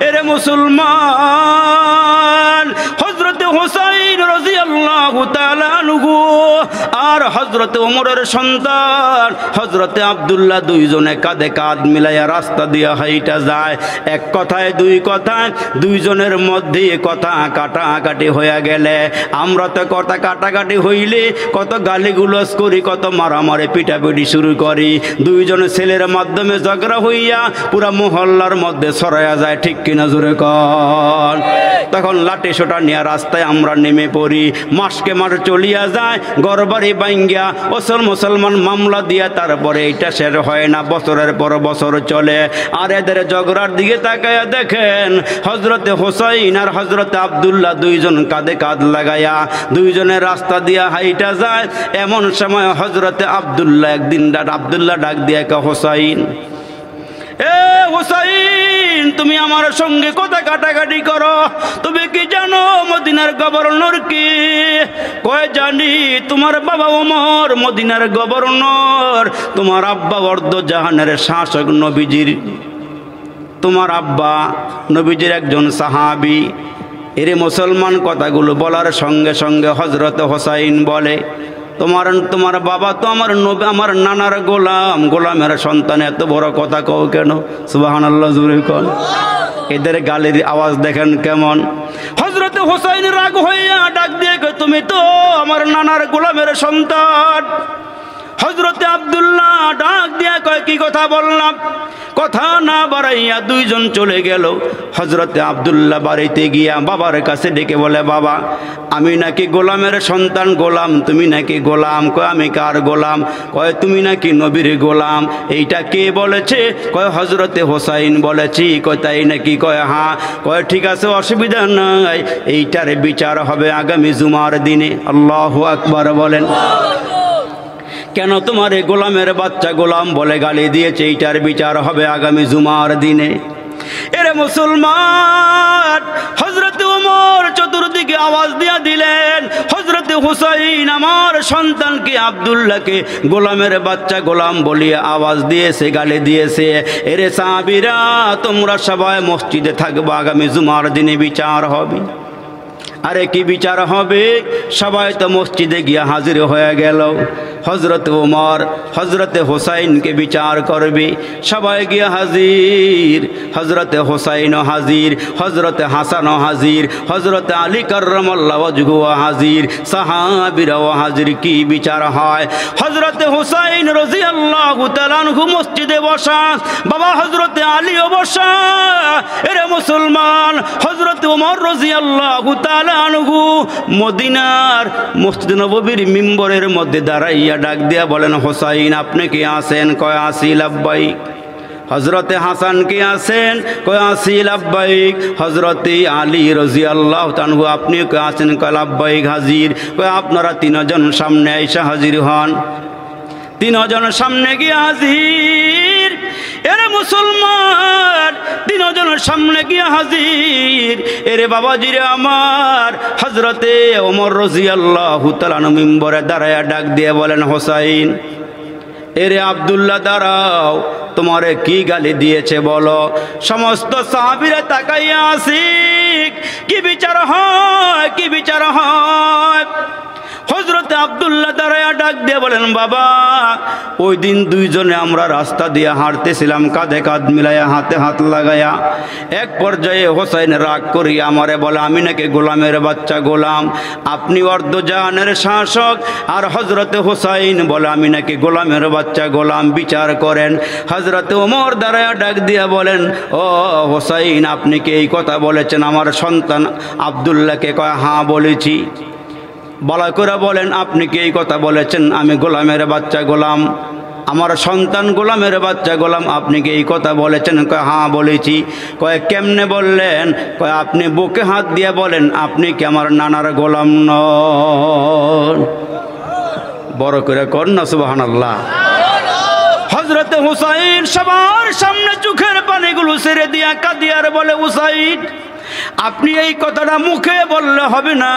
এরে মুসলমান, হযরতে হুসাইন রাদিয়াল্লাহু তাআলা আনহু আর হযরতে ওমরের সন্তান হযরতে আব্দুল্লাহ দুইজনে কাঁধে কাঁধ মিলাইয়া রাস্তা দিয়ে হাইটা যায়। এক কথায় দুই কথায় দুইজনের মধ্যে কথা কাটাকাটি হয়ে গেলে আমরা তো কথা কাটাকাটি হইলে কত গালিগুলোজ করি, কত মারামারি পিটাপিটি শুরু করি। দুইজন ছেলের মাধ্যমে ঝগড়া হইয়া পুরা মহল্লার মধ্যে ছড়াইয়া যায়, ঠিক কিনা জোরে কর। তখন লাঠি সোটা নিয়ে রাস্তায় আমরা নেমে পড়ি, মাসকে মাস চলিয়া যায়, ঘরবাড়ি ভাঙ্গিয়া ওসল মুসলমান মামলা দিয়া তারপরে এটা শেষ হয় না, বছরের পর বছর চলে। আর এদের ঝগড়ার দিকে তাকাইয়া দেখেন হযরতে হুসাইন আর হযরতে আব্দুল্লাহ দুইজন কাঁধে কাঁধ লাগাইয়া দুইজনের রাস্তা দিয়া হাইটা যায়। এমন সময় হযরতে আব্দুল্লাহ একদিন আব্দুল্লাহ ডাক দিয়া কে হুসাইন, এ হুসাইন, তুমি আমার সঙ্গে কথা কাটাকাটি করো, তুমি কি জানো মদিনার গভর্নর কি? কয় জানি, তোমার বাবা ওমর মদিনার গভর্নর, তোমার আব্বা অর্ধজাহানের শাসক নবীজির, তোমার আব্বা নবীজির একজন সাহাবী। এরে মুসলমান, কথাগুলো বলার সঙ্গে সঙ্গে হযরত হুসাইন বলে, তোমার বাবা তো আমার নানার গোলাম, গোলামের সন্তান, এত বড় কথা কও কেন? সুবহানাল্লাহ জোরে কোন। এদের গালির আওয়াজ দেখেন কেমন। হযরতে হুসাইন রাগ হইয়া ডাক দিয়ে কয়, তুমি তো আমার নানার গোলামের সন্তান। হযরতে আব্দুল্লাহ ডাক দিয়া কয়, কি কথা বললাম? কথা না বাড়াইয়া দুইজন চলে গেল। হযরতে আব্দুল্লাহ বাড়িতে গিয়া বাবার কাছে ডেকে বলে, বাবা, আমি নাকি গোলামের সন্তান, গোলাম, তুমি নাকি গোলাম। কয়, আমি কার গোলাম? কয়, তুমি নাকি নবীর গোলাম। এইটা কে বলেছে? কয়, হযরতে হুসাইন বলেছি। কয়, তাই নাকি? কয়, হ্যাঁ। কয়, ঠিক আছে, অসুবিধা নাই, এইটার বিচার হবে আগামী জুমার দিনে। আল্লাহু আকবার বলেন। কেন তোমার এই গোলামের বাচ্চা গোলাম বলে গালি দিয়েছে? এইটার বিচার হবে আগামী জুমার দিনে। এরে মুসলমান, হযরতে ওমর চতুর্দিকে আওয়াজ দিয়া দিলেন, হযরতে হুসাইন আমার সন্তানকে আব্দুল্লাহকে গোলামের বাচ্চা গোলাম বলিয়া আওয়াজ দিয়েছে, গালি দিয়েছে। এরে সাহাবীরা, তোমরা সবাই মসজিদে থাকবা, আগামী জুমার দিনে বিচার হবে। আরে কি বিচার হবে? সবাই তো মসজিদে গিয়া হাজির হয়ে গেল। হযরতে ওমর হযরতে হুসাইনকে বিচার করবে, সবাই গিয়া হাজির। হযরতে হুসাইনও হাজির, হযরতে হাসানও হাজির, হযরতে আলী কাররামাল্লাহু ওয়াজহুও হাজির, সাহাবীরাও হাজির। কি বিচার হয়? হযরতে হুসাইন রাদিয়াল্লাহু তাআলা আনহু মসজিদে বসা, বাবা হযরতে আলীও বসা। এরে মুসলমান, হযরতে ওমর রাদিয়াল্লাহু তাআলা আনহু মদিনার মসজিদ নববীর মিম্বরের মধ্যে দাঁড়াইয়া ডাক দিয়া বলেন, হুসাইন, আপনি কি আছেন? কয়, আসি। লাব্বাইক। হযরতে হাসান কি আছেন? কয়, আসি। লাব্বাইক। হযরতে আলী রাদিয়াল্লাহু তাআলা আনহু, আপনি কি আছেন? কয়, লাব্বাইক, হাজির। কয়, আপনারা তিনজন সামনে আইসা হাজির হন। তিনজন সামনে গিয়ে হাজির। এরে মুসলমান, তিনজন সামনে গিয়ে হাজির। এরে বাবাজিরে আমার, হযরতে ওমর রাদিয়াল্লাহু তাআলা মিম্বরে দাঁড়ায়া ডাক দিয়ে বলেন, হুসাইন, এরে আব্দুল্লাহ দাঁড়াও, তোমারে কি গালি দিয়েছে বলো। সমস্ত সাহাবীরা তাকাইয়া আছে, কি বিচার হয়, কি বিচার হয়। হযরতে আব্দুল্লাহ দাঁড়ায়া ডাক দিয়ে বলেন, বাবা, ওই দিন দুইজনে আমরা রাস্তা দিয়ে হাঁটতেছিলাম, কাঁধে কাঁধ মিলাইয়া, হাতে হাত লাগাইয়া। এক পর্যায়ে হুসাইন রাগ করিয়া আমারে বলে, আমি নাকি গোলামের বাচ্চা গোলাম, আপনি অর্ধজাহানের শাসক। আর হযরতে হুসাইন বলে, আমি নাকি গোলামের বাচ্চা গোলাম, বিচার করেন। হযরতে ওমর দাঁড়ায়া ডাক দিয়া বলেন, ও হুসাইন, আপনি কি এই কথা বলেছেন আমার সন্তান আব্দুল্লাহকে? কয়, হ্যাঁ বলেছি। বলা করে বলেন, আপনি কি এই কথা বলেছেন আমি গোলামের বাচ্চা গোলাম, আমার সন্তান গোলামের বাচ্চা গোলাম, আপনি কি এই কথা বলেছেন? কয়, হ্যাঁ বলেছি। কয়, কেমনে বললেন? কয়, আপনি বুকে হাত দিয়ে বলেন, আপনি কি আমার নানার গোলাম নন? বড় করে কর না সুবহানাল্লাহ। হযরতে হুসাইন সবার সামনে চোখের পানিগুলো ছেড়ে দিয়া কাঁদিয়ার বলে, হুসাইন, আপনি এই কথাটা মুখে বললে হবে না,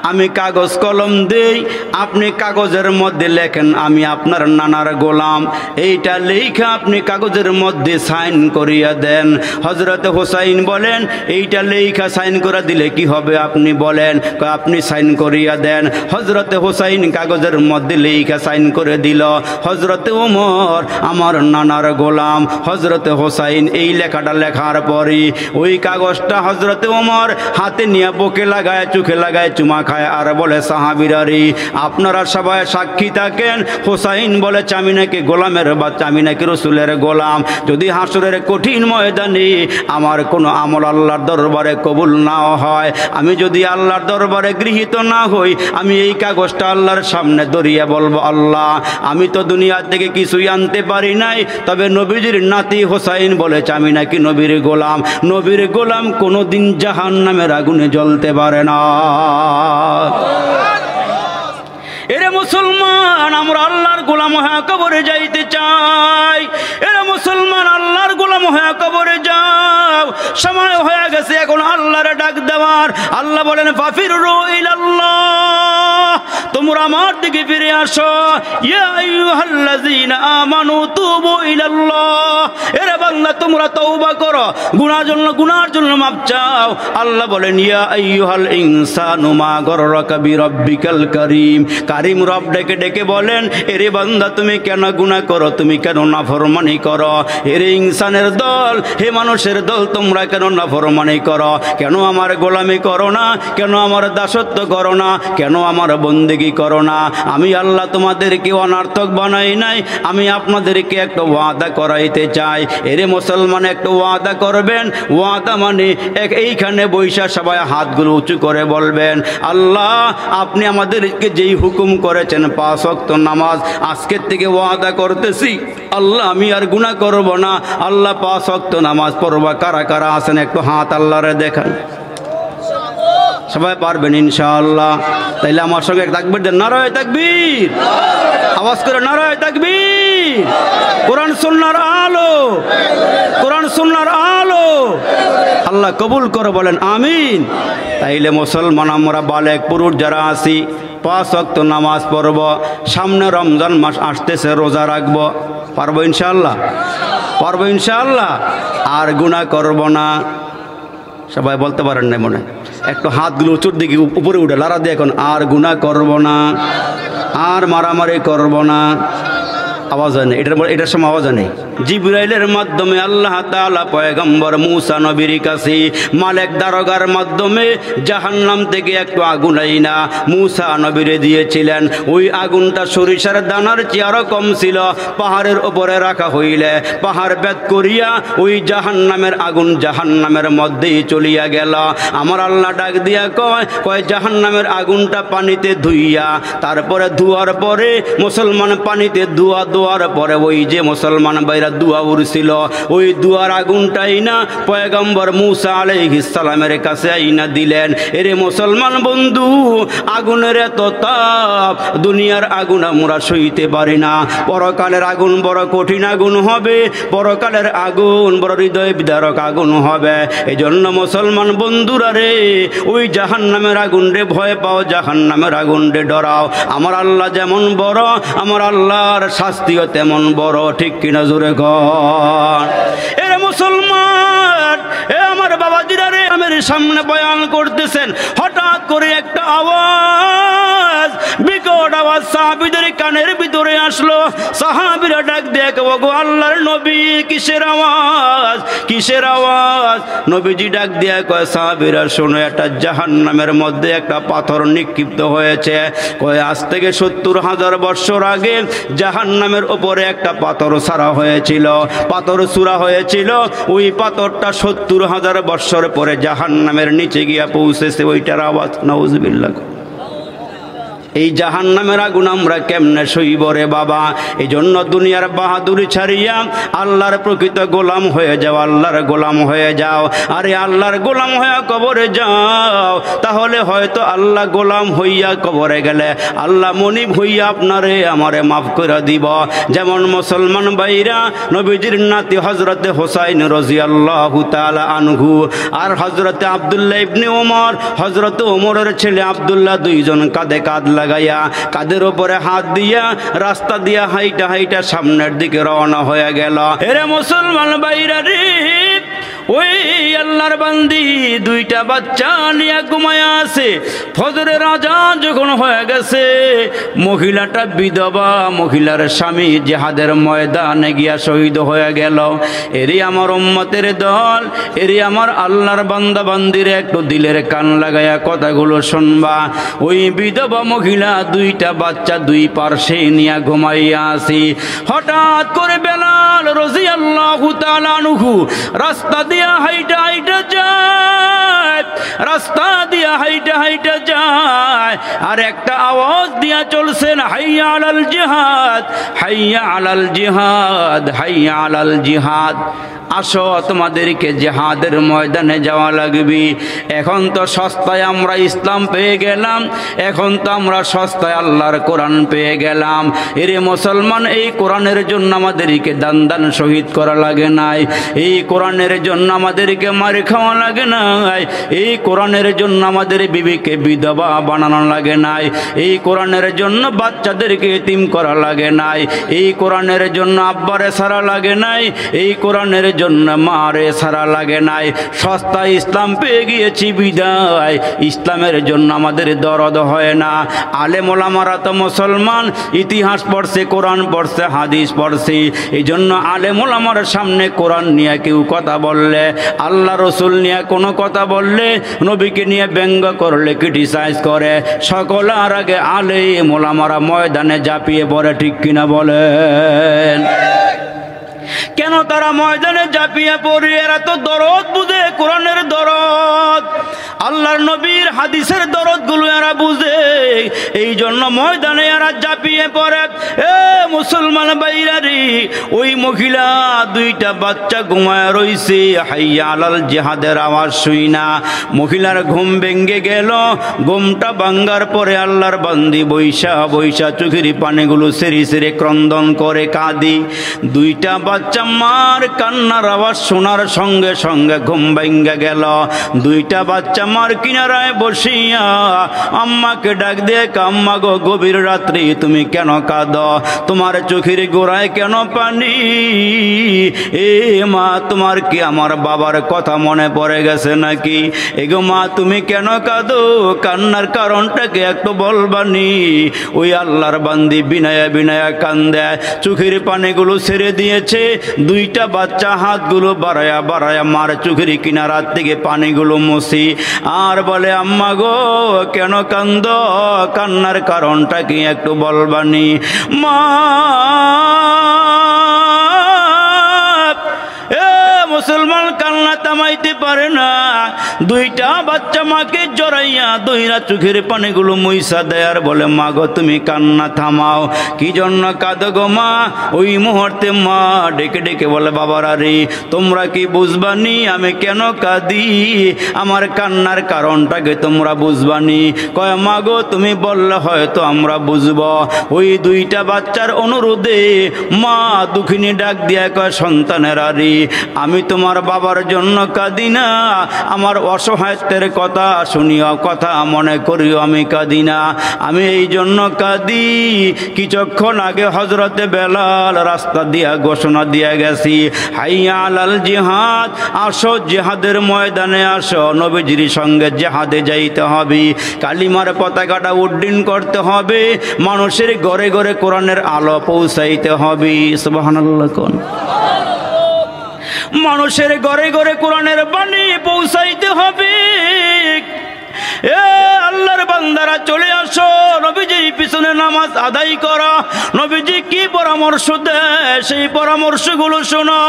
আমি কাগজ কলম দেই, আপনি কাগজের মধ্যে লেখেন আমি আপনার নানার গোলাম, এইটা লেখা আপনি কাগজের মধ্যে সাইন করিয়া দেন। হযরত হুসাইন বলেন এইটা লেখা সাইন করে দিলে কি হবে আপনি বলেন? আপনি সাইন করিয়া দেন। হযরত হুসাইন কাগজের মধ্যে লেখা সাইন করে দিল, হযরত ওমর আমার নানার গোলাম। হযরত হুসাইন এই লেখাটা লেখার পরে ওই কাগজটা হযরত ওমর হাতে নিয়ে বুকে লাগায় চোখে লাগায় চুমা খায় আর বলে সাহাবীরা রে আপনারা সবাই সাক্ষী থাকেন, হুসাইন বলে আমি নাকি গোলামের বাচ্চা, আমি নাকি রাসূলের গোলাম। যদি হাসরের কঠিন ময়দানে আমার কোনো আমল আল্লাহর দরবারে কবুল না হয়, আমি যদি আল্লাহর দরবারে গৃহীত না হই, আমি এই কাগজটা আল্লাহর সামনে ধরিয়ে বলবো আল্লাহ আমি তো দুনিয়া থেকে কিছুই আনতে পারি নাই, তবে নবীজির নাতি হুসাইন বলেছে আমি নাকি নবীর গোলাম। নবীর গোলাম কোনোদিন জাহান্নামের আগুনে জ্বলতে পারে না। এরে মুসলমান আমরা আল্লাহর গোলাম হয়ে কবরে যাইতে চাই। এরে মুসলমান আল্লাহর গোলাম হয়ে কবরে যাও, সময় হয়ে গেছে এখন আল্লাহর ডাক দেওয়ার। আল্লাহ বলেন ফাফিরু ইলাল্লাহ, তোমরা আমার দিকে ফিরে আসো। ইয়া আইয়ুহাল্লাযীনা আমানু তুবু ইলাল্লাহ, এরে বান্দা তোমরা তওবা করো, গুনার জন্য মাপ চাও। আল্লাহ বলেন ইয়া আইয়ুহাল ইনসানু মা গররাকা বিরাব্বিকাল কারীম, কারীম রব ডেকে ডেকে বলেন এরে বান্দা তুমি কেন গুনাহ করো, তুমি কেন নাফরমানি করো? এরে ইনসানের দল, হে মানুষের দল, তোমরা কেন নাফরমানি করো? কেন আমার গোলামি করো না? কেন আমার দাসত্ব করো না? কেন আমার বন্দেগী করো না? আমি আল্লাহ তোমাদেরকে অনার্থক বানাই নাই, আমি আপনাদেরকে একটা ওয়াদা করাইতে চাই। এরে মুসলমান একটা ওয়াদা করবেন, ওয়াদা মানে এইখানে বৈশা সবাই হাতগুলো উঁচু করে বলবেন আল্লাহ আপনি আমাদেরকে যেই হুকুম করেছেন 5 ওয়াক্ত নামাজ, আজকের থেকে ওয়াদা করতেছি আল্লাহ আমি আর গুনাহ করব না। আল্লাহ 5 ওয়াক্ত নামাজ পড়বা কারা কারা আছেন একটু হাত আল্লাহরে দেখান। সবাই পারবেন ইনশাআল্লাহ? তাইলে আমার সঙ্গে তাকবীর দেন, নারায়ে তাকবীর, আওয়াজ করে নারায়ে তাকবীর। কোরআন সুন্নাহর আলো, কোরআন সুন্নাহর আলো আল্লাহ কবুল করে বলেন আমিন। তাইলে মুসলমান আমরা বালেক পুরুষ যারা আছি 5 ওয়াক্ত নামাজ পড়ব, সামনে রমজান মাস আসতেছে, রোজা রাখব, পারবো ইনশাআল্লাহ? পারবো ইনশাআল্লাহ? আর গুনাহ করব না। সবাই বলতে পারেন না মনে? একটু হাতগুলো উঁচুর দিকে উপরে উঠে লারা দিয়ে এখন আর গুনাহ করব না, আর মারামারি করব না। আওয়াজ হয় না, এটার সময় আওয়াজ নেই। জিবরাইলের মাধ্যমে আল্লাহ তাআলা পয়গম্বর মুসা নবীর কাছে মালেক দারোগার মাধ্যমে জাহান্নাম থেকে একটু আগুন আইনা মুসা নবীরে দিয়েছিলেন। ওই আগুনটা সরিষার দানার চেয়ে আরো কম ছিল। পাহাড়ের উপরে রাখা হইলে পাহাড় ভেদ করিয়া ওই জাহান্নামের আগুন জাহান্নামের মধ্যেই চলিয়া গেল। আমার আল্লাহ ডাক দিয়া কয় জাহান্নামের আগুনটা পানিতে ধুইয়া, তারপরে ধোয়ার পরে মুসলমান পানিতে ধোয়ার পরে ওই যে মুসলমান বাইরা দুয়া উড়ছিল, ওই দুয়ার আগুনটাই না পয়গম্বর মুসা আলাইহিস সালামের কাছে আইনা দিলেন। এরে মুসলমান বন্ধু, আগুনের এত তাপ, দুনিয়ার আগুন আমরা সইতে পারি না। পরকালের আগুন বড় কঠিন আগুন হবে, পরকালের আগুন বড় হৃদয় বিদারক আগুন হবে। এই জন্য মুসলমান বন্ধুরা রে, ওই জাহান্নামের আগুন রে ভয় পাও, জাহান্নামের আগুন রে ডরাও। আমার আল্লাহ যেমন বড়, আমার আল্লাহর শাস্তিও তেমন বড়, ঠিক কিনা জোরে কর। এরে মুসলমান, এ আমার বাবাজিরা রে, আমার সামনে বয়ান করতেছেন, হঠাৎ করে একটা আওয়াজ, বিকট আওয়াজ সাহাবীদের কানের ভিতরে আসলো। সাহাবীরা ডাক দিয়ে ওগো আল্লাহর নবী, কিসের আওয়াজ, কিসের আওয়াজ? নবীজি ডাক দিয়ে কয় সাহাবীরা শোনো, একটা জাহান্নামের মধ্যে একটা পাথর নিক্ষিপ্ত হয়েছে। কয় আজ থেকে 70,000 বছর আগে জাহান্নামের উপরে একটা পাথর ছাড়া হয়েছিল, পাথর ছুঁড়া হয়েছিল। ওই পাথরটা 70,000 বছর পরে জাহান্নামের নিচে গিয়া পৌঁছেছে, ওইটার আওয়াজ। নাউজুবিল্লাহ। এই জাহান্নামের আগুন আমরা কেমনে সইব রে বাবা? এই জন্য দুনিয়ার বাহাদুরি ছাড়িয়া আল্লাহর প্রকৃত গোলাম হয়ে যাও, আল্লাহর গোলাম হয়ে যাও। আরে আল্লাহর গোলাম হইয়া কবরে যাও, তাহলে হয়তো আল্লাহ গোলাম হইয়া কবরে গেলে আল্লাহ মনিব হইয়া আপনারে আমারে মাফ করে দিব। যেমন মুসলমান ভাইরা নবীজির নাতি হযরতে হুসাইন রাদিয়াল্লাহু তাআলা আনহু আর হযরতে আব্দুল্লাহ ইবনে ওমর, হযরতে ওমরের ছেলে আব্দুল্লাহ, দুইজন কাঁধে কাঁধ লাগাইয়া কাদের উপরে হাত দিয়া রাস্তা দিয়া হাইটা হাইটা সামনের দিকে রওনা হয়ে গেল। এরে মুসলমান ভাইরা রে, ওই আল্লাহর বান্দি দুইটা বাচ্চা নিয়ে ঘুমায় আছে। ফজরের আজান যখন হয়ে গেছে, মহিলাটা বিধবা, মহিলার স্বামী জিহাদের ময়দানে গিয়া শহীদ হয়ে গেল। এরই আমার উম্মতের দল, এরই আমার আল্লাহর বান্দা বান্দির একটু দিলের কান লাগাইয়া কথাগুলো শুনবা। ওই বিধবা মহিলা দুইটা বাচ্চা দুই পার্শ্বে নিয়ে ঘুমাইয়া আসি। হঠাৎ করে বেলাল রাদিয়াল্লাহু তাআলা আনহু রাস্তা দিয়া হাইটা হাইটা যায়, রাস্তা দিয়া হাইটা হাইটা যায়, আর একটা আওয়াজ দিয়া চলছেন, হাইয়া আলাল জিহাদ, হাইয়া আলাল জিহাদ, হাইয়া আলাল জিহাদ। আসো, তোমাদেরকে জিহাদের ময়দানে যাওয়া লাগবে। এখন তো সস্তায় আমরা ইসলাম পেয়ে গেলাম, এখন তো আমরা সস্তায় আল্লাহর কোরআন পেয়ে গেলাম। এরে মুসলমান, এই কোরআনের জন্য আমাদেরকে দান দান শহীদ করা লাগে নাই, এই কোরআনের জন্য আমাদেরকে মার খাওয়া লাগে নাই, এই কোরআনের জন্য আমাদের বিবিকে বিধবা বানানো লাগে নাই, এই কোরআনের জন্য বাচ্চাদেরকে এতিম করা লাগে নাই, এই কোরআনের জন্য আব্বারে সারা লাগে নাই, এই কোরআনের জন্য মারে সারা লাগে নাই। সস্তা ইসলাম পেয়ে গিয়েছি বিদায়, ইসলামের জন্য আমাদের দরদ হয় না। আলেম ওলামারা তো মুসলমান, ইতিহাস পড়ছে, কোরআন পড়ছে, হাদিস পড়ছে। এই জন্য আলেম ওলামার সামনে কোরআন নিয়ে কেউ কথা বললে, আল্লাহ রসুল নিয়ে কোনো কথা বললে, নবীকে নিয়ে ব্যঙ্গ করলে, ক্রিটিসাইজ করে, সকলের আগে আলেম ওলামারা ময়দানে ঝাঁপিয়ে পড়ে। ঠিক কিনা বলেন? কেন তারা ময়দানে ঝাঁপিয়ে পড়ে? এরা তো দরদ বুঝে, কোরআনের দরদ, আল্লাহর নবীর হাদিসের দরদ গুলো এরা বুঝে। এই জন্য ময়দানে এরা ঝাঁপিয়ে পড়ে। এ মুসলমান ভাইরা রে, ওই মহিলা দুইটা বাচ্চা ঘুমায় রইছে, হাইয়া আলাল জিহাদের আওয়াজ শুই না। মহিলার ঘুম ভেঙ্গে গেল। ঘুমটা ভাঙ্গার পরে আল্লাহর বান্দি বৈশা বৈশা চোখের পানিগুলো সেরে সেরে ক্রন্দন করে কাঁদি। দুইটা বাচ্চা মার কান্নার আওয়াজ শোনার সঙ্গে সঙ্গে ঘুম ভেঙ্গে গেল। দুইটা বাচ্চা মার কিনারায় বসিয়া আম্মাকে ডাক দিয়ে, আম্মা গো, গভীর রাত্রি তুমি কেন কাঁদো? তোমার চোখের গোড়ায় কেন পানি? এ মা, তোমার কি আমার বাবার কথা মনে পড়ে গেছে নাকি? এগো মা, তুমি কেন কাঁদো? কান্নার কারণটাকে একটু বলবানি? ওই আল্লাহর বান্দি বিনায়া বিনায়া কান্দে, চোখের পানিগুলো ছেড়ে দিয়েছে। দুইটা বাচ্চা হাতগুলো বাড়ায়া বাড়ায়া মার চোখের কিনারার থেকে পানিগুলো মুছি আর বলে, আম্মা গো, কেন কান্দ? কান্নার কারণটা কি একটু বলবানি? মা মুসলমান কান্না থামাইতে পারে না। দুইটা বাচ্চা মাকে জড়াইয়া দইরা চোখের পানিগুলো মুইসা দেয় আর বলে, মা গো, তুমি কান্না থামাও। কি জন্য কাঁদো গো মা? ওই মুহূর্তে মা ডেকে ডেকে বলে, বাবারা রে, তোমরা কি বুঝবানি আমি কেন কাঁদি? আমার কান্নার কারণটাকে তোমরা বুঝবানি? কয়, মা গো, তুমি বললে হয়তো আমরা বুঝবো। ওই দুইটা বাচ্চার অনুরোধে মা দুঃখিনী ডাক দিয়া কয়, সন্তানেরা রে, আমি তোমার বাবার জন্য কাঁদি না, আমার অসহায়ত্বের কথা শুনিও, কথা মনে করিও আমি কাঁদি না। আমি এই জন্য কাঁদি, কিছুক্ষণ আগে হযরতে বেলাল রাস্তা দিয়া ঘোষণা দিয়া গেছি, হাইয়া আলাল জিহাদ, আসো জিহাদের ময়দানে আসো, নবীজির সঙ্গে জিহাদে যাইতে হবে, কালিমার পতাকাটা উড্ডীন করতে হবে, মানুষের ঘরে ঘরে কোরআনের আলো পৌঁছাইতে হবে। সুবহানাল্লাহ। কোন মানুষের ঘরে ঘরে কোরআনের বাণী পৌঁছাইতে হবে। এ আল্লাহর বান্দারা চলে আসো, নবী নবীজির পিছনে নামাজ আদায় করো। নবীজি কি পরামর্শ দেয় সেই পরামর্শগুলো শোনো।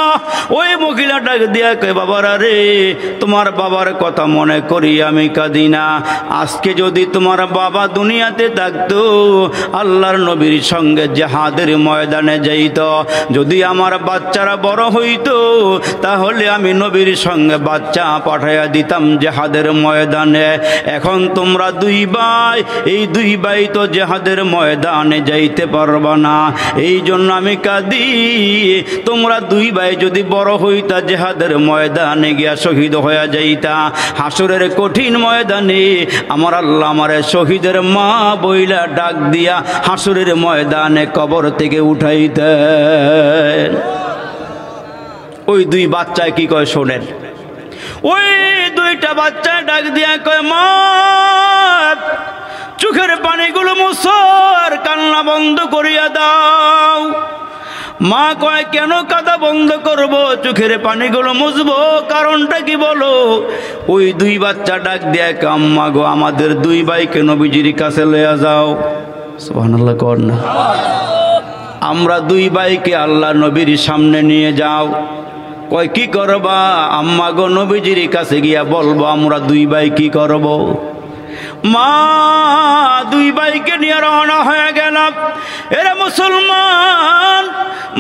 ওই মহিলা ডাক দিয়া কয়, বাবারা রে, তোমার বাবার কথা মনে করি আমি কাঁদি না। আজকে যদি তোমার বাবা দুনিয়াতে থাকতো, আল্লাহর নবীর সঙ্গে জিহাদের ময়দানে যাইত। যদি আমার বাচ্চারা বড় হইতো, তাহলে আমি নবীর সঙ্গে বাচ্চা পাঠাইয়া দিতাম জিহাদের ময়দানে। এখন তোমরা দুই ভাই, এই দুই ভাই তো জিহাদের ময়দানে যাইতে পারবা না, এই জন্য আমি কাঁদি। তোমরা দুই ভাই যদি বড় হইতা, জিহাদের ময়দানে গিয়া শহীদ হয়ে যাইতা, হাসরের কঠিন ময়দানে আমার আল্লাহ আমারে শহীদের মা বইলা ডাক দিয়া হাসরের ময়দানে কবর থেকে উঠাইতেন। ওই দুই বাচ্চায় কি কয় শোনেন। ওই দুইটা বাচ্চা ডাক দিয়া কয়, মা চোখের পানিগুলো মুছর, কান্না বন্ধ করিয়া দাও। মা কয়, কেন কাঁদা বন্ধ করব, চোখের পানিগুলো মুছবো, কারণটা কি বলো। ওই দুই বাচ্চা ডাক দিয়া কয়, আম্মা গো, আমাদের দুই ভাইকে নবীজির কাছে লইয়া যাও। সুবহানাল্লাহ কর না। আমরা দুই ভাইকে আল্লাহ নবীর সামনে নিয়ে যাও। কয় কি করবা। আম্মা গো, নবীজির কাছে গিয়া বলবো আমরা দুই ভাই কি করব। মা দুই ভাইকে নিয়ে রওনা হয়ে গেলাম। এরা মুসলমান,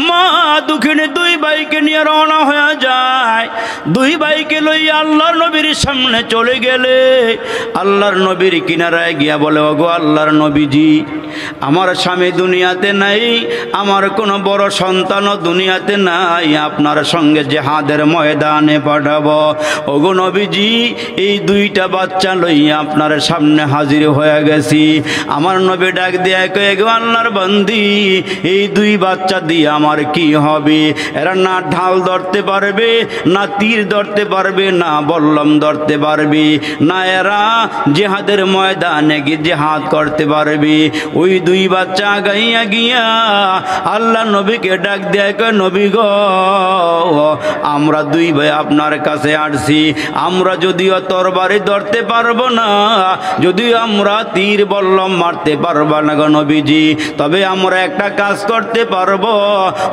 মা দুঃখিনী দুই ভাইকে নিয়ে রওনা হয়ে যায়। দুই ভাইকে লইয়া আল্লাহর নবীর সামনে চলে গেলে আল্লাহর নবীর কিনারায় গিয়া বলে, ওগো আল্লাহর নবীজি, আমার স্বামী দুনিয়াতে নাই, আমার কোনো বড় সন্তানও দুনিয়াতে নাই, আপনার সঙ্গে জিহাদের ময়দানে পাঠাবো। ওগো নবীজি, এই দুইটা বাচ্চা লইয়া আপনার সামনে হাজির হয়ে গেছি। আমার নবী ডাক দিয়ে কয়ে, গো আল্লাহর বান্দি, এই দুই বাচ্চা দিয়ে আমার কি হবে। এরা না ঢাল ধরতে পারবে, না তীর ধরতে পারবে, না বল্লম ধরতে পারবে, না এরা জিহাদের ময়দানে গিয়ে জিহাদ করতে পারবে। ওই দুই বাচ্চা গাইয়া গিয়া আল্লাহ নবীকে ডাক দেয়, কয় নবী গো, আমরা দুই ভাই আপনার কাছে আসছি। আমরা যদিও তরবারি ধরতে পারবো না, যদিও আমরা তীর বল্লম মারতে পারবো না গো নবীজি, তবে আমরা একটা কাজ করতে পারবো।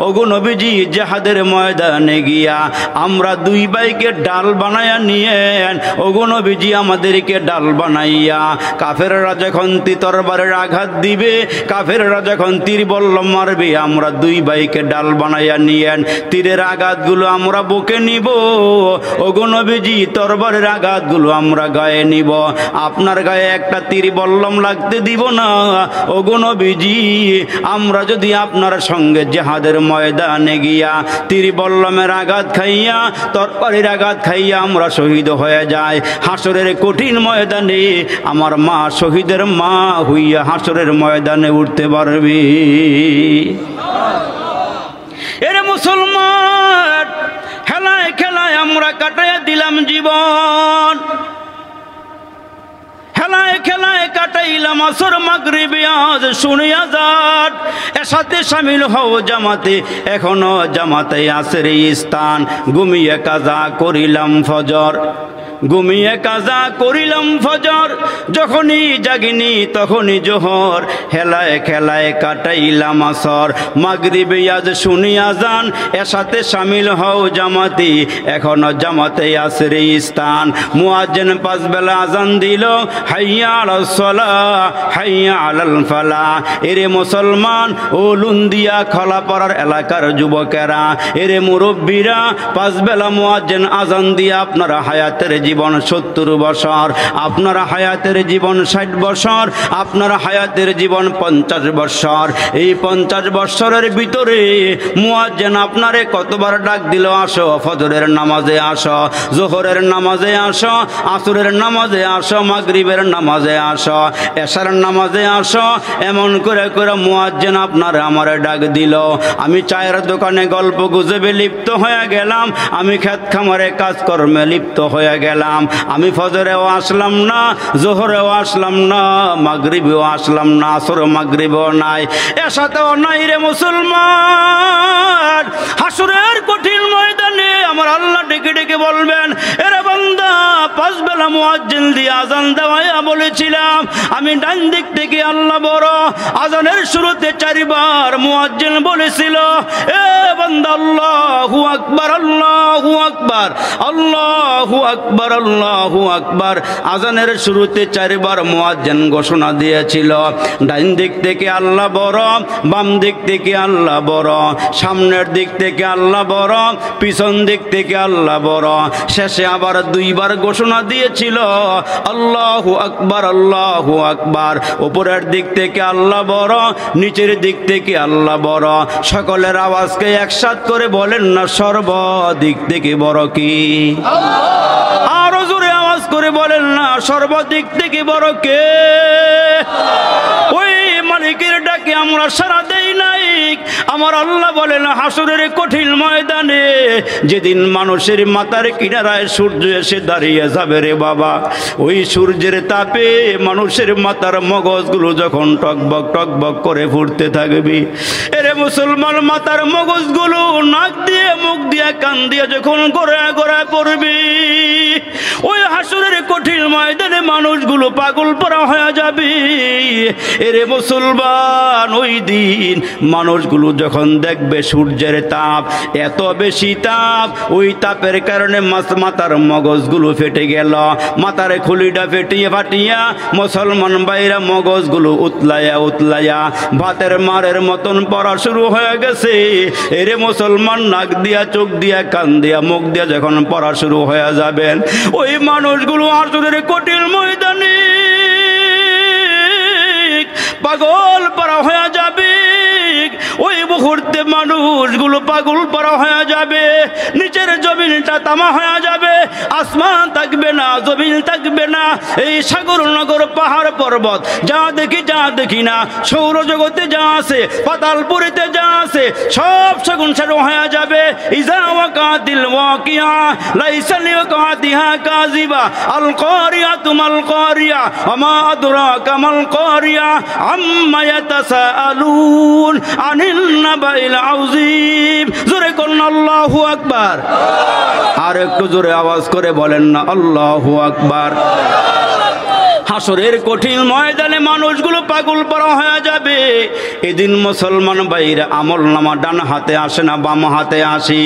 ওগো নবীজি, জিহাদের ময়দানে গিয়া আমরা দুই ভাইকে ডাল বানাইয়া নিয়েন। ওগো নবীজি, আমাদেরকে ডাল বানাইয়া কাফেররা যখন তরবারের আঘাত দিবে, কাফেররা যখন তীর বল্লম মারবে, আমরা দুই ভাইকে ডাল বানাইয়া নিয়েন। তীরের আঘাতগুলো আমরা বুকে নিব। ওগো নবীজি, তরবারের আঘাতগুলো আমরা গায়ে নিব, আপনার গায়ে একটা তীর বল্লম লাগতে দিব না। ওগো নবীজি, আমরা যদি আপনার সঙ্গে জিহাদের ময়দানে গিয়া তীর বল্লমের আঘাত খাইয়া, তরবারির আঘাত খাইয়া আমরা শহীদ হয়ে যায়, হাসরের কঠিন ময়দানে আমার মা শহীদের মা হইয়া হাসরের ময়দানে উঠতে পারবি। এরে মুসলমান, খেলায় খেলায় আমরা কাটাইয়া দিলাম জীবন, খেলায় খেলায় কাটাইলাম আসর মাগরিব আজ শুনিয়া যান। এর সাথে শামিল হও জামাতে, এখনো জামাতে আসের স্থান। ঘুমিয়ে কাজা করিলাম ফজর, ঘুমিয়ে কাজা করিলাম ফজর, যখনই জাগিনি তখনই জোহর, হেলায় খেলায় কাটাইলাম আসর মাগরিবে আজ শুনিয়া যান। এর সাথে শামিল হও জামাতে, এখনো জামাতে আসের স্থান। মুয়াজ্জিন পাঁচ বেলা আজান দিল, হাইয়া আলাস সালাহ হাইয়া আলাল ফালাহ। এরে মুসলমান ও লুন্দিয়া খলাপাড়ার এলাকার যুবকেরা, এরে মুরব্বীরা, পাঁচ বেলা মুয়াজ্জিন আজান দিয়ে আপনারা হায়াতের জীবন 70 বছর, আপনার হায়াতের জীবন 60 বছর, আপনার হায়াতের জীবন 50 বছর। এই 50 বছরের ভিতরে মুয়াজ্জিন আপনারে কতবার ডাক দিল, আসো ফজরের নামাজে আসো, জোহরের নামাজে আসো, আসরের নামাজে আসো, মাগরিবের নামাজে আসো, এশার নামাজে আসো। এমন করে করে মুয়াজ্জিন আপনারে আমারে ডাক দিল। আমি চায়ের দোকানে গল্প গুজবে লিপ্ত হয়ে গেলাম, আমি ক্ষেত খামারে কাজকর্মে লিপ্ত হয়ে গেলাম, আমি ফজরেও আসলাম না, জোহরেও আসলাম না, মাগরিবেও আসলাম না, আসর মাগরিবেও নাই, এশাতেও নাই। রে মুসলমান, হাসরের কঠিন ময়দানে আমার আল্লাহ ডেকে ডেকে বলবেন, এরে বান্দা, পাঁচ বেলা ওয়ালা মুয়াজ্জিন দিয়ে আজান দেওয়ায়া বলেছিলাম আমি ডান দিক থেকে আল্লাহ বড়। আজানের শুরুতে 4 বার মুয়াজ্জিন বলেছিল এ বান্দা আল্লাহু আকবার আল্লাহু আকবার আল্লাহু আকবার আল্লাহু আকবার। আজানের শুরুতে 4 বার মুয়াজ্জিন ঘোষণা দিয়েছিল ডান দিক থেকে আল্লাহ বড়, বাম দিক থেকে আল্লাহ বড়, সামনের দিক থেকে আল্লাহ বড়, পিছন দিক থেকে আল্লাহ বড়। শেষে আবার 2 বার ঘোষণা দিয়েছিল আল্লাহু আকবার আল্লাহু আকবার। উপরের দিক থেকে আল্লাহ বড়, নিচের দিক থেকে আল্লাহ বড়। সকলের আওয়াজকে একসাথে করে বলেন না সর্বদিক থেকে বড় কি? আরো জোরে আওয়াজ করে বলেন না সর্বদিক থেকে বড় কে? ওই মালিকের ডাকে আমরা সাড়া দেই নাই। আমার আল্লাহ বলেন হাসরের কঠিন ময়দানে যেদিন মানুষের মাথার কিনারায় সূর্য এসে দাঁড়িয়ে যাবে রে বাবা, ওই সূর্যের তাপে মানুষের মাথার মগজগুলো যখন টকবক টকবক করে ফুটতে থাকবে, এরে মুসলমান মাথার মগজগুলো নাক দিয়ে মুখ দিয়ে কান দিয়ে যখন গোড়ায় গোড়ায় পড়বে, ওই হাসরের কঠিন ময়দানে মানুষগুলো পাগল পরা হয়ে যাবে। এরে মুসলমান ওই দিন মানুষগুলো যখন দেখবে সূর্যের তাপ এত বেশি তাপ, ওই তাপের কারণে মাথার মগজগুলো ফেটে গেল, মাথার খুলিটা ফেটিয়ে ফাটিয়া মুসলমান ভাইরা মগজগুলো উতলাইয়া উতলাইয়া ভাতের মারের মতন পড়া শুরু হয়ে গেছে। এরে মুসলমান নাক দিয়া চোখ দিয়া কান দিয়া মুখ দিয়া যখন পড়া শুরু হয়ে যাবেন, ওই মানুষগুলো হাসরের কঠিন ময়দানে পাগল পারা হয়ে যাবে। ওই মুহূর্তে মানুষগুলো পাগল পারা হয়ে যাবে, নিচের জমিনটা তামা হয়ে যাবে, আসমান থাকবে না, জমিন থাকবে না। এই সাগর নগর পাহাড় পর্বত যা দেখি না, সৌরজগতে যা আছে, পাতালপুরিতে যা আছে, সব সেগুন সারু হয়ে যাবে। ইজা ওয়াকাতিল ওয়াকিয়া লাইসা লিওয়াকাতিহা কাযিবা আল কারিয়াতু মাল কারিয়া ওমা আদরাকা মাল কারিয়া আম্মা ইয়াতাসাআলুন আনিল নাবাইল আযীম। জোরে করুন আল্লাহু আকবার। আর একটু জোরে আওয়াজ করে বলেন না আল্লাহু আকবার। হাসরের কঠিন ময়দানে মানুষগুলো পাগল পরা হয়ে যাবে। এদিন মুসলমান ভাইরা আমল নামা ডান হাতে আসে না বাম হাতে আসি,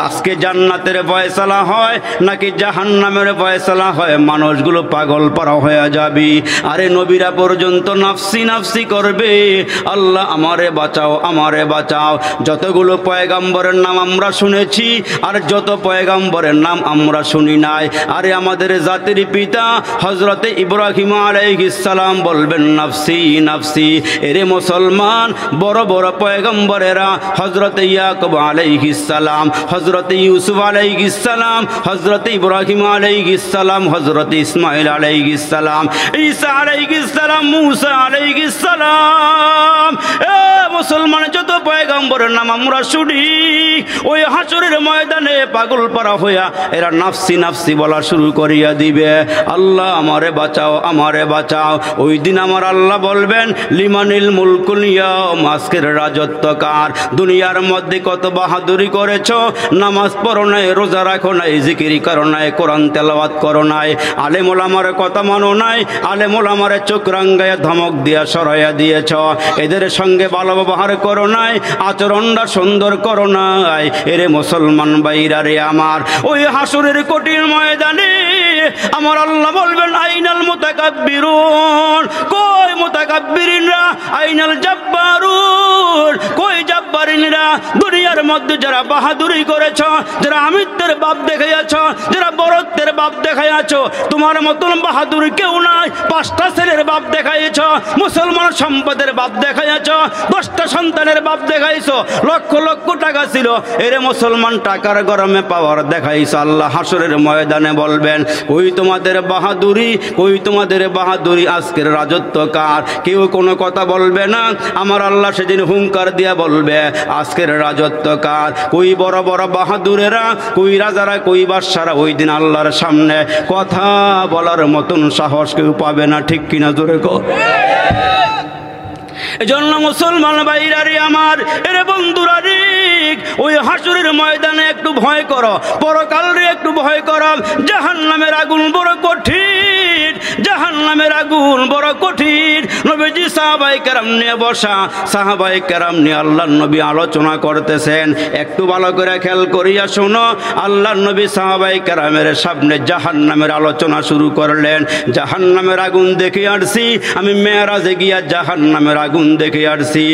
আজকে জান্নাতের ফয়সালা হয় নাকি জাহান্নামের ফয়সালা হয়, মানুষগুলো পাগল পরা হয়ে যাবে। আরে নবীরা পর্যন্ত নাফসি নাফসি করবে, আল্লাহ আমারে বাঁচাও আমারে বাঁচাও। যতগুলো পয়গাম্বরের নাম আমরা শুনেছি আর যত পয়গাম্বরের নাম আমরা শুনি নাই, আরে আমাদের জাতির পিতা হযরতে ইব্রাহিম আলাইহিস সালাম বলবেন নাফসি নাফসি। এরে মুসলমান বড় বড় পয়গম্বরেরা হযরতে ইয়াকুব আলাইহিস সালাম, হযরতে ইউসুফ আলাইহিস সালাম, হযরতে ইব্রাহিম আলাইহিস সালাম, হযরতে ইসমাঈল আলাইহিস সালাম, ঈসা আলাইহিস সালাম, মূসা আলাইহিস সালাম। এ মুসলমান যত পয়গম্বরের নাম আমরা শুনি, ওই হাসরের ময়দানে পাগল পারা হইয়া এরা নাফসি নাফসি বলা শুরু করিয়া দিবে, আল্লাহ আমারে বাঁচাও আমারে বাঁচাও। ওই দিন আমার আল্লাহ বলবেন লিমানিল মুলকুল ইয়াউম, আজকের রাজত্ব কার? দুনিয়ার মধ্যে কত বাহাদুরি করেছো, নামাজ পড়ো নাই, রোজা রাখো নাই, জিকির করো নাই, কোরআন তেলাওয়াত করো নাই, আলেম ওলামার কথা মানো নাই, আলেম ওলামার চোখ রাঙ্গায়া ধমক দিয়া সরাইয়া দিয়েছ, এদের সঙ্গে ভালো ব্যবহার করো নাই, আচরণটা সুন্দর করো নাই। এরে মুসলমান ভাইরা রে আমার, ওই হাসরের কঠিন ময়দানে আমার আল্লাহ বলবেন আইনাল মুতাকাব্বিরুন, কই মুতাকাব্বিরিনরা? আইনাল জাব্বারুন, কই জাব্বারিনরা? দুনিয়ার মধ্যে যারা বাহাদুরি করেছ, যারা আমিত্বের বাপ দেখাইয়াছ, যারা বরত্বের বাপ দেখাইয়াছ, তোমার মতন বাহাদুর কেউ নাই। 5টা ছেলের বাপ দেখাইছ, মুসলমান সম্পদের বাপ দেখাইয়াছ, 10টা সন্তানের বাপ দেখাইছ, লক্ষ লক্ষ টাকা ছিল, এরে মুসলমান টাকার গরমে পাওয়ার দেখাইছ। আল্লাহ হাসরের ময়দানে বলবেন ওই তোমাদের বাহাদুরি, ওই তোমাদের বাহাদুরি, আজকের রাজত্ব কার? কেউ কোনো কথা বলবে না। আমার আল্লাহ সেদিন হুঙ্কার দিয়া বলবে আজকের রাজত্ব কার? কই বড় বড় বাহাদুরেরা, কই রাজারা, কই বাদশারা ওই দিন আল্লাহর সামনে কথা বলার মতন সাহস কেউ পাবে না, ঠিক কিনা জোরে কর। এজন্য মুসলমান ভাইরারে আমার, এরে বন্ধুরা রে, ওই হাসরের ময়দানে একটু ভয় করো, পরকাল রে একটু ভয় করো। জাহান্নামের আগুন বড় কঠিন, জাহান্নামের আগুন বড় কঠিন। নবীজি সাহাবায়ে কেরাম নিয়ে বসা, সাহাবায়ে কেরাম নিয়ে আল্লাহর নবী আলোচনা করতেছেন। একটু ভালো করে খেয়াল করিয়া শোনো, আল্লাহর নবী সাহাবায়ে কেরামের সামনে জাহান্নামের আলোচনা শুরু করলেন। জাহান্নামের আগুন দেখে আসছি আমি, মেরাজে গিয়া জাহান্নামের আগুন দেখে আসছি।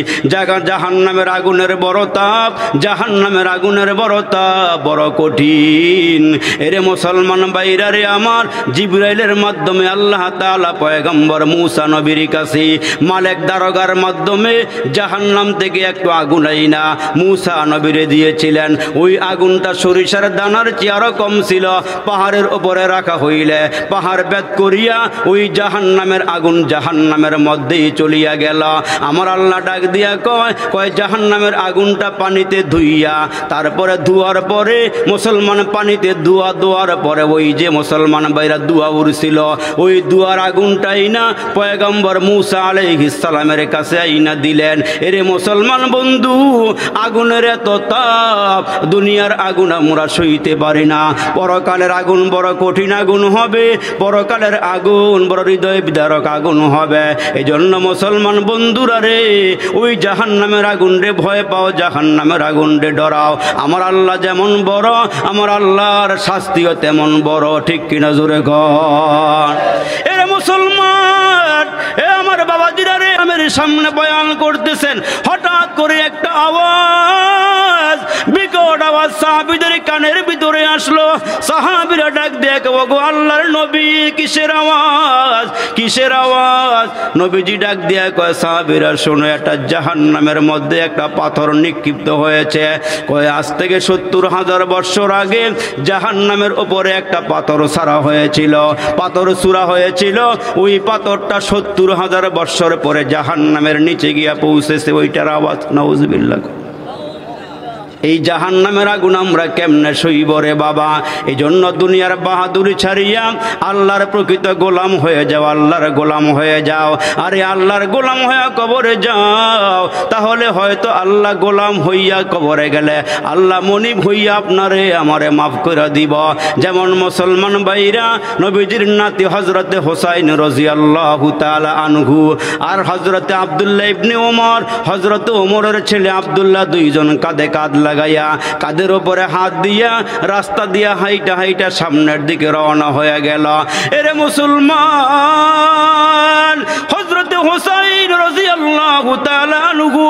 জাহান্নামের আগুনের বড় তাপ, জাহান্নামের আগুনের বড় তাপ বড় কঠিন। এরে মুসলমান ভাইরা রে আমার, জিবরাইলের মাধ্যমে আল্লাহ তাআলা পয়গম্বর মুসা নবীর কাছে মালেক দারোগার মাধ্যমে জাহান্নাম থেকে একটু আগুন আইনা মুসা নবীরে দিয়েছিলেন। ওই আগুনটা সরিষার দানার চেয়ে কম ছিল। পাহাড়ের উপরে রাখা হইলে পাহাড় ভেদ করিয়া ওই জাহান্নামের আগুন জাহান্নামের মধ্যেই চলিয়া গেল। আমার আল্লাহ ডাক দিয়া কয় জাহান্নামের আগুনটা পানিতে ধুইয়া, তারপরে ধোয়ার পরে মুসলমান পানিতে ধোয়ার পরে ওই যে মুসলমান ভাইরা ধোয়া উড়ছিল, ওই ধোয়ার আগুনটাই না পয়গম্বর মুসা আলাইহিস সালামের কাছে আইনা দিলেন। এরে মুসলমান বন্ধু, আগুনের এত তাপ, দুনিয়ার আগুন আমরা সইতে পারি না। পরকালের আগুন বড় কঠিন আগুন হবে, পরকালের আগুন বড় হৃদয় বিদারক আগুন হবে। এই জন্য মুসলমান বন্ধুরা রে, ওই জাহান্নামের আগুন রে ভয় পাও, জাহান্নামের আগুন রে ডরাও। আমার আল্লাহ যেমন বড়, আমার আল্লাহর শাস্তিও তেমন বড়, ঠিক কিনা জোরে কর। এরে মুসলমান, এ আমার বাবাজিরা রে, আমার সামনে বয়ান করতেছেন। হঠাৎ করে একটা আওয়াজ, বিকট আওয়াজ সাহাবীদের কানের ভিতরে আসলো। সাহাবীরা ডাক দিয়ে গো আল্লাহর নবী, কিসের আওয়াজ, কিসের আওয়াজ? নবীজি ডাক দিয়ে কয় সাহাবীরা শোনো, একটা জাহান্নামের মধ্যে একটা পাথর নিক্ষিপ্ত হয়েছে। কয় আজ থেকে ৭০,০০০ বছর আগে জাহান্নামের উপরে একটা পাথর ছাড়া হয়েছিল, পাথর ছুঁড়া হয়েছিল। ওই পাথরটা ৭০,০০০ বছর পরে জাহান্নামের নিচে গিয়া পৌঁছেছে, ওইটার আওয়াজ। নাউজুবিল্লাহ। এই জাহান্নামের আগুন আমরা কেমনে সইব রে বাবা? এই জন্য দুনিয়ার বাহাদুরি ছাড়িয়া আল্লাহর প্রকৃত গোলাম হয়ে যাও, আল্লাহর গোলাম হয়ে যাও। আরে আল্লাহর গোলাম হয়ে কবরে যাও, তাহলে হয়তো আল্লাহ গোলাম হইয়া কবরে গেলে আল্লাহ মনিব হইয়া আপনারে আমারে মাফ করে দিব। যেমন মুসলমান ভাইরা, নবীজির নাতি হযরতে হুসাইন রাদিয়াল্লাহু তাআলা আনহু আর হযরতে আব্দুল্লাহ ইবনে ওমর, হযরতে ওমরের ছেলে আব্দুল্লাহ, দুইজন কাঁধে কাঁধ লাগাইয়া, কাঁধের উপরে হাত দিয়া রাস্তা দিয়া হাইটা হাইটা সামনের দিকে রওনা হয়ে গেল। এরে মুসলমান, হযরতে হুসাইন রাদিয়াল্লাহু তাআলা আনহু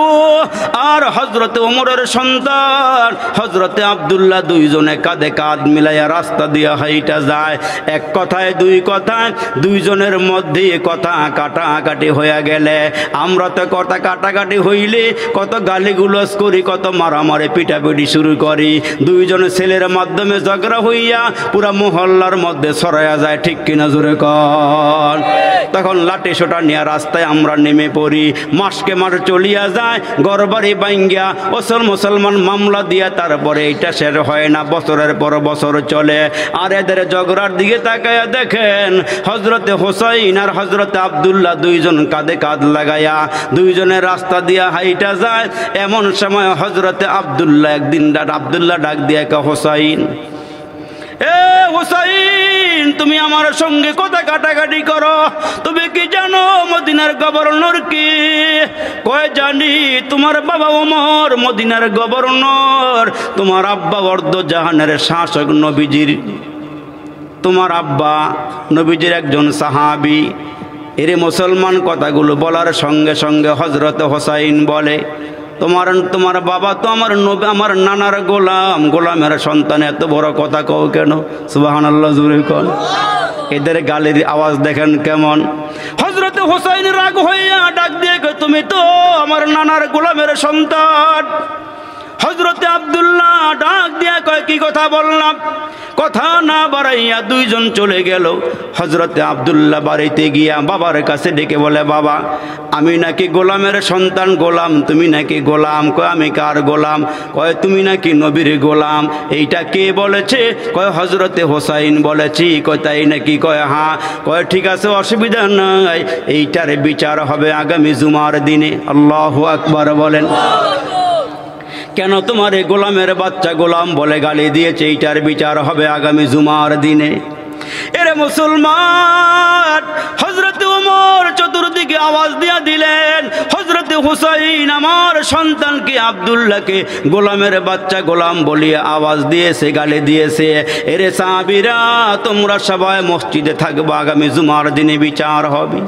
আর হযরতে ওমরের সন্তান হযরতে আব্দুল্লাহ দুইজনে কাঁধে কাঁধ মিলাইয়া রাস্তা দিয়া হাইটা যায়। এক কথায় দুই কথায় দুইজনের মধ্যে কথা কাটাকাটি হয়ে গেলে, আমরা তো কথা কাটাকাটি হইলে কত গালিগুলোজ করি, কত মারামারি পিটাপিটি শুরু করি। দুইজন ছেলের মাধ্যমে ঝগড়া হইয়া পুরা মহল্লার মধ্যে ছড়াইয়া যায়, ঠিক কিনা জোরে কর। তখন লাঠি সোটা নিয়ে রাস্তায় আমরা নেমে পড়ি, মাসকে মাস চলিয়া যায়, ঘরবাড়ি ভাঙ্গিয়া অসল মুসলমান মামলা দিয়া তারপরে এটা শেষ হয় না, বছরের পর বছর চলে। আর এদের ঝগড়ার দিকে তাকাইয়া দেখেন, হযরতে হুসাইন আর হযরতে আব্দুল্লাহ দুইজন কাঁধে কাঁধ লাগাইয়া দুইজনের রাস্তা দিয়া হাইটা যায়। এমন সময় হযরতে আব্দুল্লাহ একদিন আব্দুল্লাহ ডাক দিয়ে কয়, হুসাইন, এ হুসাইন, তুমি আমার সঙ্গে কথা কাটাকাটি করো, তুমি কি জানো মদিনার গভর্নর কি? কয় জানি, তোমার বাবা ওমর মদিনার গভর্নর, তোমার আব্বা অর্ধজাহানের শাসক নবীজির, তোমার আব্বা নবীজির একজন সাহাবী। এরে মুসলমান, কথাগুলো বলার সঙ্গে সঙ্গে হযরতে হুসাইন বলে, তোমার বাবা তো আমার নানার গোলাম, গোলামের সন্তান, এত বড় কথা কও কেন? সুবহানাল্লাহ জোরে কোন। এদের গালির আওয়াজ দেখেন কেমন। হযরতে হুসাইন রাগ হইয়া ডাক দিয়ে কয়, তুমি তো আমার নানার গোলামের সন্তান। হযরতে আব্দুল্লাহ ডাক দিয়া কয় কি কথা বললাম, কথা না বাড়াইয়া দুইজন চলে গেল। হযরতে আব্দুল্লাহ বাড়িতে গিয়া বাবার কাছে ডেকে বলে, বাবা আমি নাকি গোলামের সন্তান, গোলাম তুমি নাকি গোলাম? কয় আমি কার গোলাম? কয় তুমি নাকি নবীর গোলাম। এইটা কে বলেছে? কয় হযরতে হোসাইন বলেছি। কয় তাই নাকি? কয় হ্যাঁ। কয় ঠিক আছে, অসুবিধা নাই, এইটার বিচার হবে আগামী জুমার দিনে। আল্লাহু আকবার বলেন। কেন তোমার এই গোলামের বাচ্চা গোলাম বলে গালি দিয়েছে, এইটার বিচার হবে আগামী জুমার দিনে। এরে মুসলমান, হযরতে ওমর চতুর্দিকে আওয়াজ দিয়া দিলেন, হযরতে হুসাইন আমার সন্তানকে আব্দুল্লাহকে গোলামের বাচ্চা গোলাম বলিয়ে আওয়াজ দিয়েছে, গালি দিয়েছে। এরে সাহাবীরা তোমরা সবাই মসজিদে থাকবা, আগামী জুমার দিনে বিচার হবে।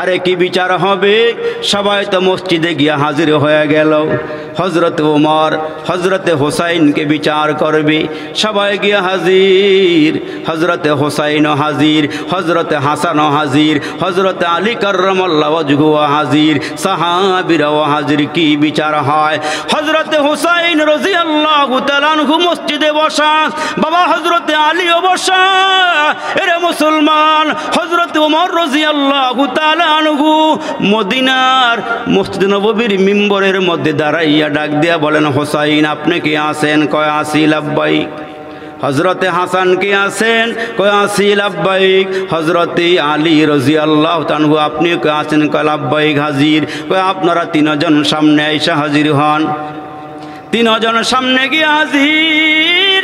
আরে কি বিচার হবে? সবাই তো মসজিদে গিয়া হাজির হয়ে গেল। হযরত ওমর হযরতে হোসাইনকে বিচার করবে, সবাই গিয়া হাজির। হযরতে হোসাইনও হাজির, হযরতে হাসানও হাজির, হযরতে আলী কাররামাল্লাহু ওয়াজহুও হাজির, সাহাবীরাও হাজির। কি বিচার হয়? হযরতে হোসাইন রাদিয়াল্লাহু তাআলা আনহু মসজিদে বসা, বাবা হযরতে আলীও বসা। এরে মুসলমান, হযরতে ওমর রাদিয়াল্লাহু তাআলা আনহু মদিনার মসজিদ নববীর মিম্বরের মধ্যে দাঁড়াইয়া ডাক দিয়া বলেন, হোসাইন আপনি কি আছেন? কয় আসি লাব্বাইক। হযরতে হাসান কি আছেন? কয় আসি লাব্বাইক। হযরতে আলী রাদিয়াল্লাহু তাআলা আপনি কি আছেন? কয় লাব্বাইক হাজির। কয় আপনারা তিনজন সামনে আইসা হাজির হন। তিনজন সামনে গিয়ে হাজির।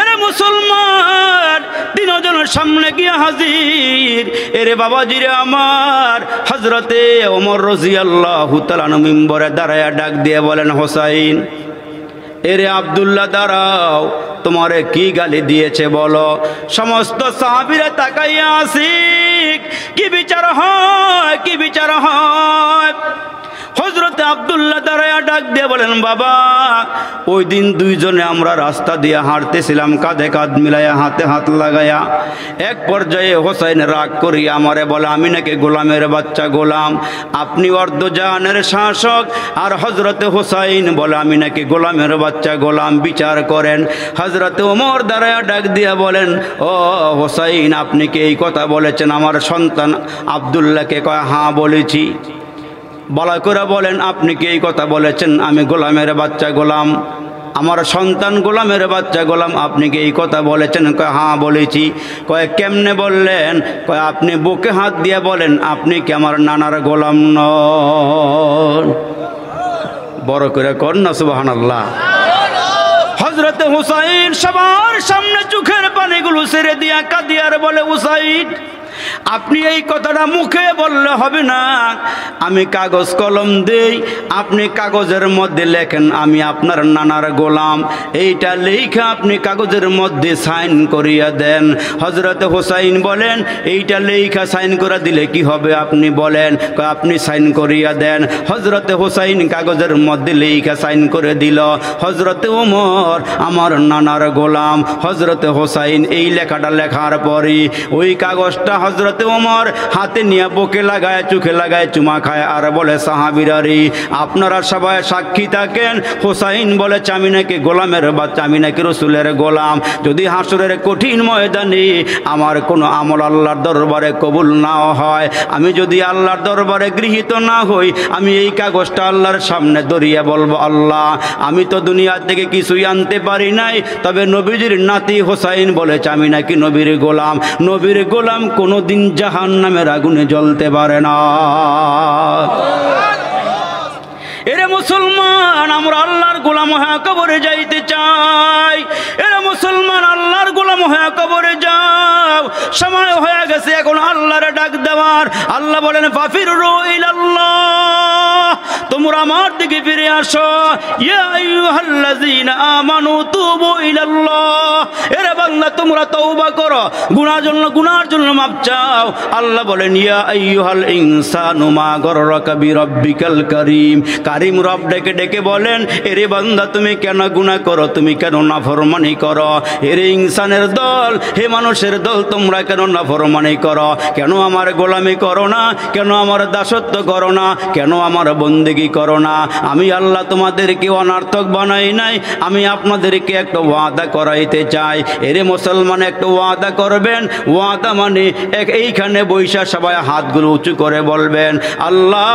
এরে মুসলমান, তিনজনের সামনে গিয়ে হাজির। এরে বাবাজিরে আমার, হযরতে ওমর রাদিয়াল্লাহু তাআলা মিম্বরে দাঁড়ায়া ডাক দিয়ে বলেন, হোসাইন এরে আব্দুল্লাহ দাঁড়াও, তোমারে কি গালি দিয়েছে বলো। সমস্ত সাহাবীরা তাকাইয়া আছে, কি বিচার হয়, কি বিচার হয়। হযরতে আব্দুল্লাহ দাঁড়ায়া ডাক দিয়ে বলেন, বাবা ওই দিন দুইজনে আমরা রাস্তা দিয়ে হাঁটতেছিলাম, কাঁধে কাঁধ মিলাইয়া, হাতে হাত লাগাইয়া। এক পর্যায়ে হোসাইন রাগ করি আমারে বলে, আমি নাকি গোলামের বাচ্চা গোলাম, আপনি অর্ধজাহানের শাসক। আর হযরতে হোসাইন বলে আমি নাকি গোলামের বাচ্চা গোলাম, বিচার করেন। হযরতে ওমর দাঁড়ায়া ডাক দিয়া বলেন, ও হোসাইন আপনি কি এই কথা বলেছেন আমার সন্তান আব্দুল্লাহকে? কয় হ্যাঁ বলেছি। বলা করে বলেন, আপনি কি এই কথা বলেছেন আমি গোলামের বাচ্চা গোলাম, আমার সন্তান গোলামের বাচ্চা গোলাম, আপনি কি এই কথা বলেছেন? কয় হ্যাঁ বলেছি। কয় কেমনে বললেন? কয় আপনি বুকে হাত দিয়ে বলেন, আপনি কি আমার নানার গোলাম নন? বড় করে কর না সুবহানাল্লাহ। হযরতে হুসাইন সবার সামনে চোখের পানিগুলো ছেড়ে দিয়া কাঁদিয়ার বলে, হুসাইন আপনি এই কথাটা মুখে বললে হবে না, আমি কাগজ কলম দেই, আপনি কাগজের মধ্যে লেখেন আমি আপনার নানার গোলাম। এইটা লেখা আপনি কাগজের মধ্যে সাইন করিয়া দেন। হযরতে হোসাইন বলেন, এইটা লেখা সাইন করে দিলে কি হবে আপনি বলেন? আপনি সাইন করিয়া দেন। হযরতে হোসাইন কাগজের মধ্যে লেখা সাইন করে দিল, হযরতে ওমর আমার নানার গোলাম। হযরতে হোসাইন এই লেখাটা লেখার পরে ওই কাগজটা হযরতে ওমর হাতে নিয়ে বুকে লাগায়, চোখে লাগায়, চুমা খায় আর বলে, সাহাবীরা রে আপনারা সবাই সাক্ষী থাকেন, হোসাইন বলেছে আমি নাকি গোলামের বাচ্চা, আমি নাকি রাসূলের গোলাম। যদি হাসরের কঠিন ময়দানে আমার কোনো আমল আল্লাহর দরবারে কবুল না হয়, আমি যদি আল্লাহর দরবারে গৃহীত না হই, আমি এই কাগজটা আল্লাহর সামনে ধরিয়ে বলবো, আল্লাহ আমি তো দুনিয়া থেকে কিছুই আনতে পারি নাই, তবে নবীজির নাতি হোসাইন বলেছে আমি নাকি নবীর গোলাম। নবীর গোলাম কোনোদিন জাহান্নামের আগুনে জ্বলতে পারে না। এরে মুসলমান, আমরা আল্লাহর গোলাম হয়ে কবরে যাইতে চাই। এরে মুসলমান, আল্লাহর গোলাম হয়ে কবরে যাও। সময় হয়ে গেছে এখন আল্লাহর ডাক দেওয়ার। আল্লাহ বলেন, ফাফিরু ইলাল্লাহ, তোমরা আমার দিকে ফিরে আসো। ইয়া আইয়ুহাল্লাযীনা আমানু তুবু ইলাল্লাহ, এরে বান্দা তোমরা তওবা করো, গুনার জন্য মাপ চাও। আল্লাহ বলেন, ইয়া আইয়ুহাল ইনসানু মা গররাকা বিরাব্বিকাল কারীম, কারীম রব ডেকে ডেকে বলেন, এরে বান্দা তুমি কেন গুনাহ করো, তুমি কেন নাফরমানি করো? এরে ইনসানের দল, হে মানুষের দল, তোমরা কেন নাফরমানি করো? কেন আমার গোলামি করো না? কেন আমার দাসত্ব করো না? কেন আমার বন্দেগী অমনোযোগী করো না। আমি আল্লাহ তোমাদেরকে অনার্থক বানাই নাই, আমি আপনাদেরকে একটা ওয়াদা করাইতে চাই। এরে মুসলমান, একটা ওয়াদা করবেন। ওয়াদা মানে এইখানে বৈশা সবাই হাতগুলো উঁচু করে বলবেন, আল্লাহ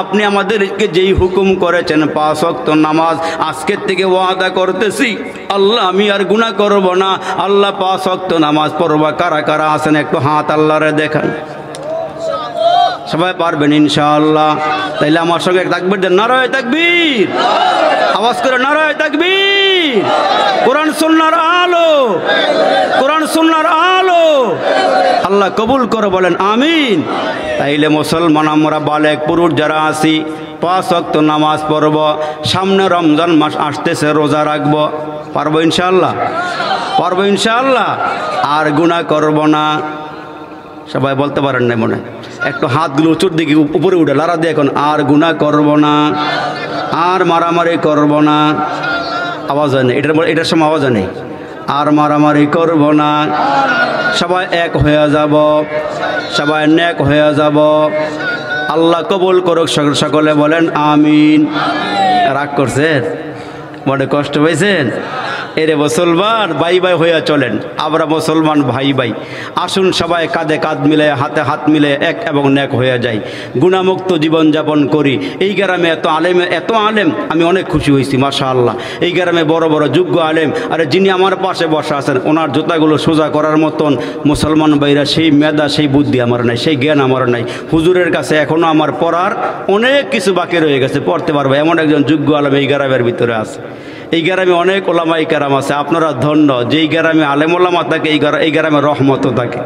আপনি আমাদেরকে যেই হুকুম করেছেন 5 ওয়াক্ত নামাজ, আজকের থেকে ওয়াদা করতেছি আল্লাহ আমি আর গুনাহ করব না। আল্লাহ 5 ওয়াক্ত নামাজ পড়বা। কারা কারা আছেন একটু হাত আল্লাহরে দেখান। সবাই পারবেন ইনশাআল্লাহ? তাইলে আমার সঙ্গে তাকবীর দেন, নারায়ে তাকবীর, আওয়াজ করে নারায়ে তাকবীর। কোরআন সুন্নাহর আলো, কোরআন সুন্নাহর আলো আল্লাহ কবুল করে বলেন আমিন। তাইলে মুসলমান আমরা বালেক পুরুষ যারা আছি 5 ওয়াক্ত নামাজ পড়ব। সামনে রমজান মাস আসতেছে, রোজা রাখব। পারবো ইনশাআল্লাহ? পারবো ইনশাআল্লাহ? আর গুনাহ করব না। সবাই বলতে পারেন না মনে? একটু হাতগুলো উঁচুর দিকে উপরে উঠে লারা দিয়ে এখন, আর গুনাহ করব না, আর মারামারি করব না। আওয়াজ হয় না? এটার সময় আওয়াজ নেই। আর মারামারি করব না। সবাই এক হয়ে যাব, সবাই নেক হয়ে যাব। আল্লাহ কবুল করুক। সকলে বলেন আমিন। রাগ করছেন? মনে কষ্ট পাইছেন? এরে মুসলমান ভাই ভাই হইয়া চলেন। আমরা মুসলমান ভাই ভাই, আসুন সবাই কাঁধে কাঁধ মিলে, হাতে হাত মিলে এক এবং নেক হয়ে যাই, গুণামুক্ত জীবনযাপন করি। এই গ্রামে এত আলেম আমি অনেক খুশি হয়েছি মাশাআল্লাহ। এই গ্রামে বড় বড় যোগ্য আলেম, আরে যিনি আমার পাশে বসা আছেন ওনার জুতাগুলো সোজা করার মতন মুসলমান ভাইরা সেই মেধা, সেই বুদ্ধি আমার নাই, সেই জ্ঞান আমার নাই। হুজুরের কাছে এখনও আমার পড়ার অনেক কিছু বাকি রয়ে গেছে, পড়তে পারবো এমন একজন যোগ্য আলেম এই গ্রামের ভিতরে আছে। এই গ্রামে অনেক ওলামাই কেরাম আছে, আপনারা ধন্য। যেই গ্রামে আলেম ওলামা থাকে এই গ্রামে রহমতও থাকে।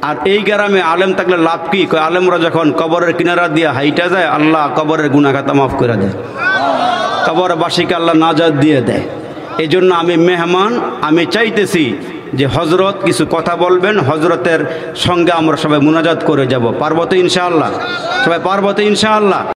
আর এই গ্রামে আলেম থাকলে লাভ কি? আলেমরা যখন কবরের কিনারা দিয়ে হাইটা যায়, আল্লাহ কবরের গুনাহ খাতা মাফ করে দেয়, কবরবাসীকে আল্লাহ নাজাত দিয়ে দেয়। এই জন্য আমি মেহমান, আমি চাইতেছি যে হজরত কিছু কথা বলবেন, হজরতের সঙ্গে আমরা সবাই মুনাজাত করে যাব। পারবো তো ইনশাআল্লাহ? সবাই পারবো তো ইনশাআল্লাহ?